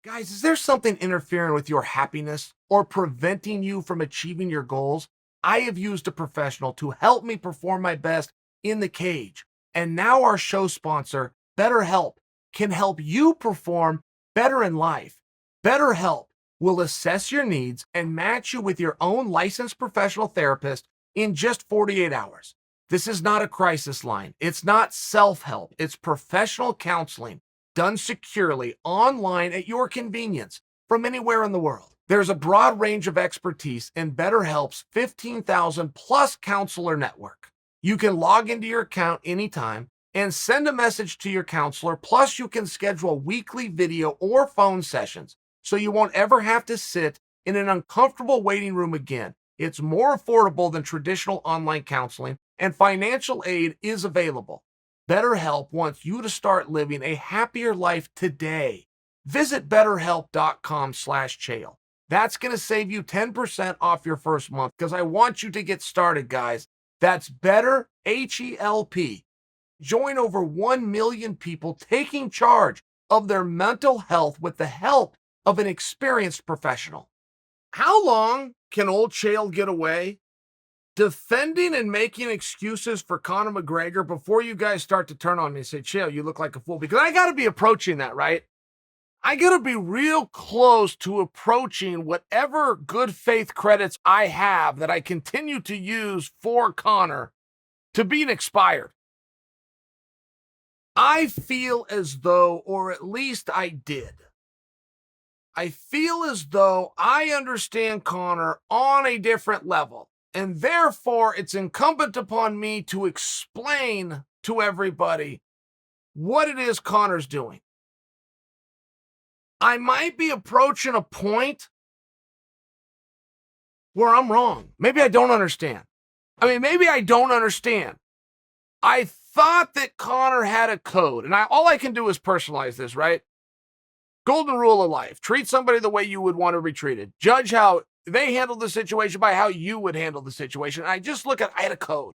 Guys, is there something interfering with your happiness or preventing you from achieving your goals? I have used a professional to help me perform my best in the cage. And now our show sponsor, BetterHelp, can help you perform better in life. BetterHelp will assess your needs and match you with your own licensed professional therapist in just 48 hours. This is not a crisis line. It's not self-help. It's professional counseling done securely online at your convenience from anywhere in the world. There's a broad range of expertise in BetterHelp's 15,000 plus counselor network. You can log into your account anytime and send a message to your counselor. Plus, you can schedule weekly video or phone sessions so you won't ever have to sit in an uncomfortable waiting room again. It's more affordable than traditional online counseling, and financial aid is available. BetterHelp wants you to start living a happier life today. Visit betterhelp.com/Chael. That's going to save you 10% off your first month because I want you to get started, guys. That's Better, H-E-L-P. Join over 1 million people taking charge of their mental health with the help of an experienced professional. How long can old Chael get away defending and making excuses for Conor McGregor before you guys start to turn on me and say, Chael, you look like a fool? Because I got to be approaching that, right? I got to be real close to approaching whatever good faith credits I have that I continue to use for Conor to being expired. I feel as though, or at least I did, I feel as though I understand Conor on a different level. And therefore, it's incumbent upon me to explain to everybody what it is Conor's doing. I might be approaching a point where I'm wrong. Maybe I don't understand. Maybe I don't understand. I thought that Conor had a code, and all I can do is personalize this, right? Golden rule of life. Treat somebody the way you would want to be treated. Judge how they handle the situation by how you would handle the situation. I just I had a code.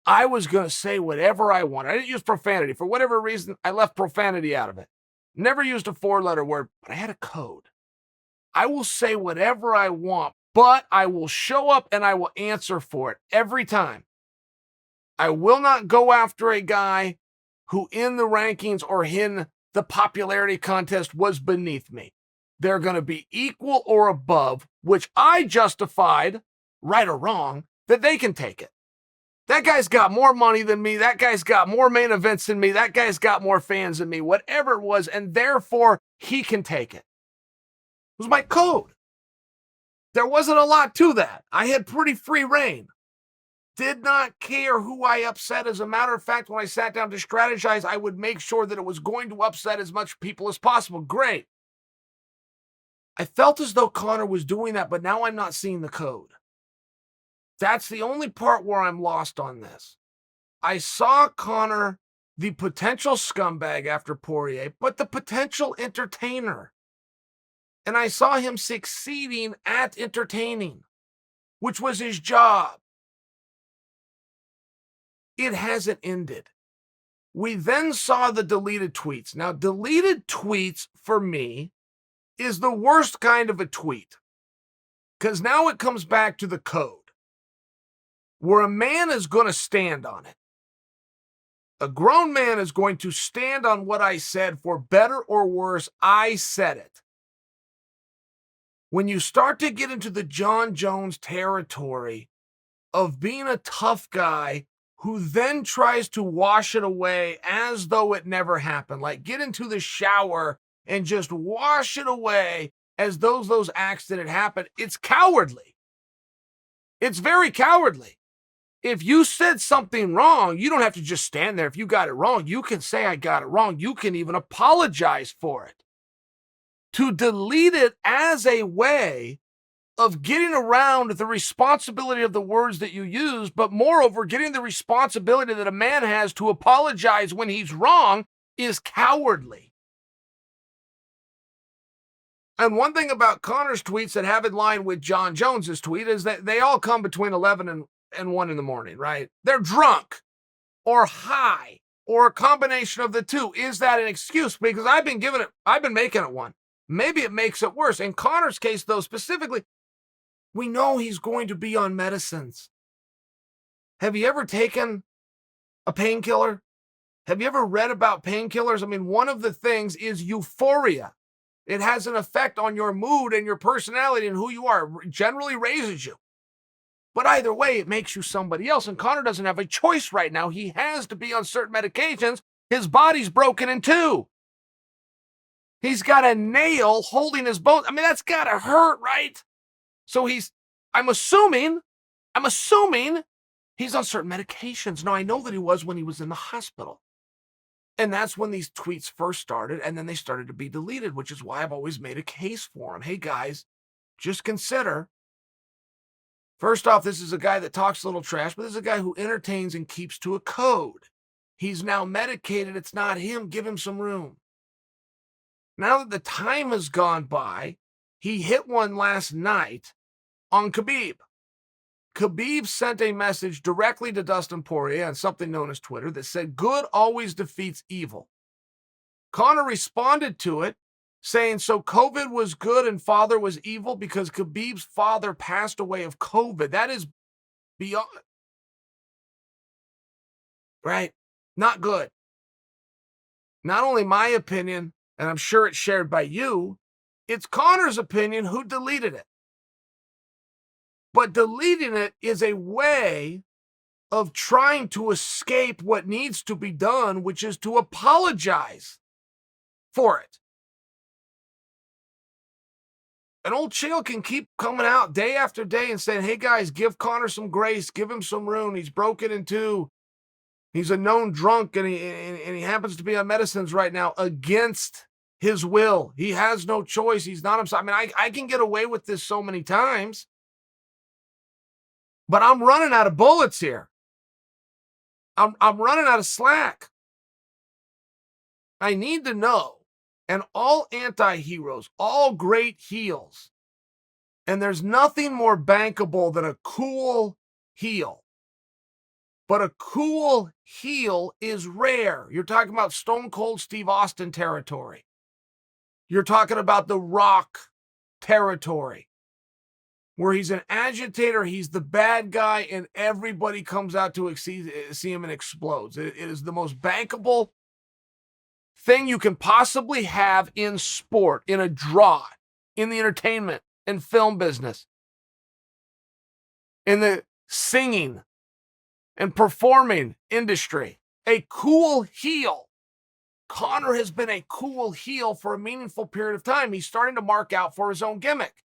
I was going to say whatever I wanted. I didn't use profanity. For whatever reason, I left profanity out of it. Never used a 4-letter word, but I had a code. I will say whatever I want, but I will show up and I will answer for it every time. I will not go after a guy who in the rankings or in the popularity contest was beneath me. They're going to be equal or above, which I justified, right or wrong, that they can take it. That guy's got more money than me. That guy's got more main events than me. That guy's got more fans than me, whatever it was, and therefore he can take it. It was my code. There wasn't a lot to that. I had pretty free reign. Did not care who I upset. As a matter of fact, when I sat down to strategize, I would make sure that it was going to upset as much people as possible. Great. I felt as though Conor was doing that, but now I'm not seeing the code. That's the only part where I'm lost on this. I saw Conor, the potential scumbag after Poirier, but the potential entertainer. And I saw him succeeding at entertaining, which was his job. It hasn't ended. We then saw the deleted tweets. Now, deleted tweets for me is the worst kind of a tweet, because now it comes back to the code, where a man is going to stand on it. A grown man is going to stand on what I said. For better or worse, I said it. When you start to get into the John Jones territory of being a tough guy who then tries to wash it away as though it never happened, like get into the shower and just wash it away as though those acts didn't happen, it's cowardly. It's very cowardly. If you said something wrong, you don't have to just stand there. If you got it wrong, you can say, I got it wrong. You can even apologize for it. To delete it as a way of getting around the responsibility of the words that you use, but moreover, getting the responsibility that a man has to apologize when he's wrong, is cowardly. And one thing about Conor's tweets that have in line with John Jones's tweet is that they all come between 11 and 1 in the morning, right? They're drunk or high or a combination of the two? Is that an excuse? Because I've been making it one. Maybe it makes it worse. In Conor's case, though, specifically, we know he's going to be on medicines. Have you ever taken a painkiller? Have you ever read about painkillers? I mean, one of the things is euphoria. It has an effect on your mood and your personality and who you are. It generally raises you. But either way, it makes you somebody else. And Conor doesn't have a choice right now. He has to be on certain medications. His body's broken in two. He's got a nail holding his bone. I mean, that's got to hurt, right? So I'm assuming he's on certain medications. Now, I know that he was when he was in the hospital. And that's when these tweets first started, and then they started to be deleted, which is why I've always made a case for him. Hey, guys, just consider. First off, this is a guy that talks a little trash, but this is a guy who entertains and keeps to a code. He's now medicated. It's not him. Give him some room. Now that the time has gone by, he hit one last night on Khabib. Khabib sent a message directly to Dustin Poirier on something known as Twitter that said, "Good always defeats evil." Conor responded to it saying, so COVID was good and father was evil because Khabib's father passed away of COVID. That is beyond, right? Not good. Not only my opinion, and I'm sure it's shared by you, it's Conor's opinion who deleted it. But deleting it is a way of trying to escape what needs to be done, which is to apologize for it. And old Chael can keep coming out day after day and saying, hey, guys, give Conor some grace. Give him some room. He's broken in two. He's a known drunk, and he happens to be on medicines right now against his will. He has no choice. He's not himself. I mean, I can get away with this so many times, but I'm running out of bullets here. I'm running out of slack. I need to know. And all anti-heroes, all great heels, and there's nothing more bankable than a cool heel. But a cool heel is rare. You're talking about Stone Cold Steve Austin territory. You're talking about The Rock territory, where he's an agitator, he's the bad guy, and everybody comes out to see him and explodes. It is the most bankable thing you can possibly have in sport, in a draw, in the entertainment and film business, in the singing and performing industry. A cool heel. Conor has been a cool heel for a meaningful period of time. He's starting to mark out for his own gimmick.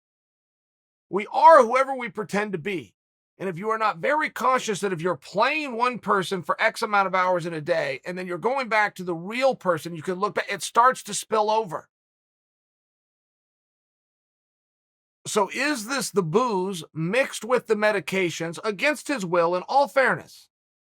We are whoever we pretend to be. And if you are not very conscious that if you're playing one person for X amount of hours in a day, and then you're going back to the real person, you can look back, it starts to spill over. So is this the booze mixed with the medications against his will, in all fairness?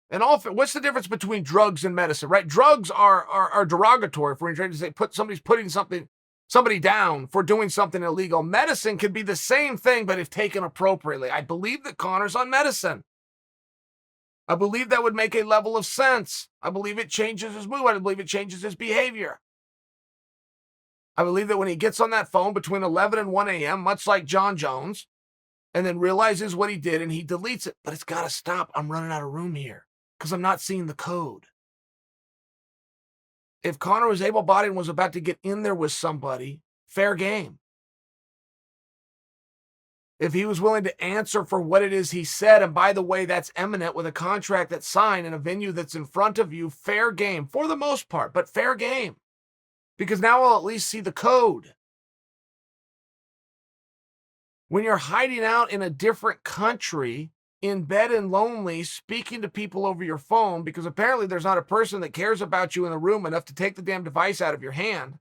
What's the difference between drugs and medicine, right? Drugs are derogatory. If we're trying to say somebody's putting somebody down for doing something illegal. Medicine could be the same thing, but if taken appropriately. I believe that Conor's on medicine. I believe that would make a level of sense. I believe it changes his mood. I believe it changes his behavior. I believe that when he gets on that phone between 11 and 1 a.m., much like John Jones, and then realizes what he did and he deletes it, but it's got to stop. I'm running out of room here because I'm not seeing the code. If Conor was able-bodied and was about to get in there with somebody, fair game. If he was willing to answer for what it is he said, and by the way, that's eminent with a contract that's signed in a venue that's in front of you, fair game, for the most part, but fair game. Because now I'll at least see the code. When you're hiding out in a different country, in bed and lonely, speaking to people over your phone, because apparently there's not a person that cares about you in the room enough to take the damn device out of your hand.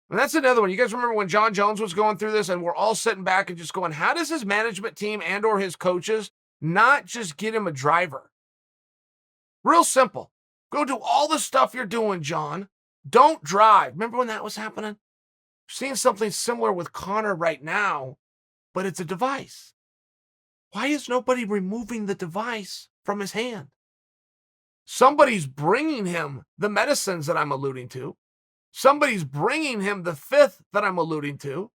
And that's another one. You guys remember when John Jones was going through this and we're all sitting back and just going, how does his management team and or his coaches not just get him a driver? Real simple. Go do all the stuff you're doing, John. Don't drive. Remember when that was happening? We're seeing something similar with Conor right now, but it's a device. Why is nobody removing the device from his hand? Somebody's bringing him the medicines that I'm alluding to. Somebody's bringing him the fifth that I'm alluding to.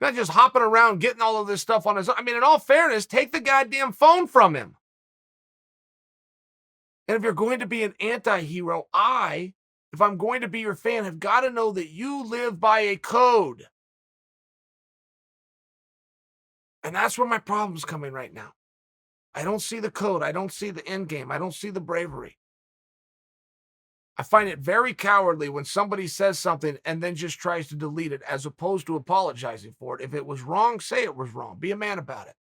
Not just hopping around getting all of this stuff on his own. I mean, in all fairness, take the goddamn phone from him. And if you're going to be an anti-hero, if I'm going to be your fan, have got to know that you live by a code. And that's where my problem's coming right now. I don't see the code. I don't see the end game. I don't see the bravery. I find it very cowardly when somebody says something and then just tries to delete it as opposed to apologizing for it. If it was wrong, say it was wrong. Be a man about it.